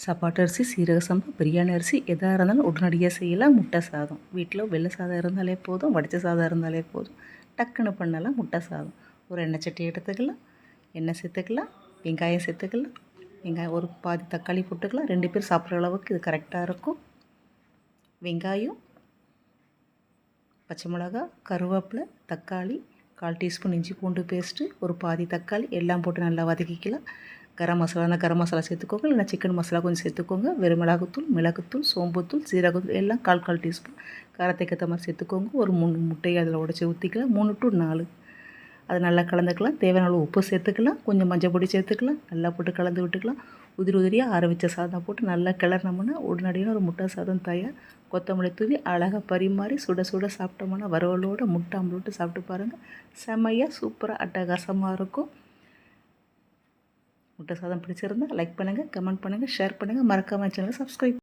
சாப்பாட்டு அரிசி, சீரக சம்பா, பிரியாணி அரிசி எதாக இருந்தாலும் உடனடியாக செய்யலாம். முட்டை சாதம் வீட்டில் வெள்ளை சாதம் இருந்தாலே போதும், வடித்த சாதம் இருந்தாலே போதும், டக்குன்னு பண்ணலாம். முட்டை சாதம் ஒரு எண்ணெய் சட்டி எடுத்துக்கலாம், எண்ணெய் சேர்த்துக்கலாம், வெங்காயம் சேர்த்துக்கலாம், வெங்காயம் ஒரு பாதி தக்காளி போட்டுக்கலாம். 2 பேர் சாப்பிட்ற அளவுக்கு இது கரெக்டாக இருக்கும். வெங்காயம், பச்சை மிளகா, கருவேப்பிலை, தக்காளி, 1/4 டீஸ்பூன் இஞ்சி பூண்டு பேஸ்ட்டு, ஒரு பாதி தக்காளி எல்லாம் போட்டு நல்லா வதக்கிக்கலாம். கரம் மசாலானா கரம் மசாலா சேர்த்துக்கோங்க, இல்லைனா சிக்கன் மசாலா கொஞ்சம் சேர்த்துக்கோங்க. வெறும் மிளகுத்தூள், சோம்புத்தூள், சீரகத்தூள் எல்லாம் 1/4 டீஸ்பூன் காரத்துக்கு ஏற்ற மாதிரி சேர்த்துக்கோங்க. ஒரு 3 முட்டையை அதில் உடச்சி ஊற்றிக்கலாம், 3 to 4. அதை நல்லா கலந்துக்கலாம். தேவையான அளவு உப்பு சேர்த்துக்கலாம், கொஞ்சம் மஞ்சள் பொடி சேர்த்துக்கலாம். நல்லா போட்டு கலந்து விட்டுக்கலாம். உதிரியாக ஆற வச்ச சாதம் போட்டு நல்லா கிளறினோம்னா உடனடியாக ஒரு முட்டை சாதம் தயார். கொத்தமல்லி தூவி அழகாக பரிமாறி சுட சுட சாப்பிட்டோம்னா வறுவலோட முட்டை ஆம்லெட்டு சாப்பிட்டு பாருங்கள். செம்மையாக சூப்பராக அட்டகாசமாக இருக்கும். முட்டை சாதம் பிடிச்சிருந்தால் லைக் பண்ணுங்கள், கமெண்ட் பண்ணுங்கள், ஷேர் பண்ணுங்கள். மறக்காமல் சேனலை சப்ஸ்கிரைப்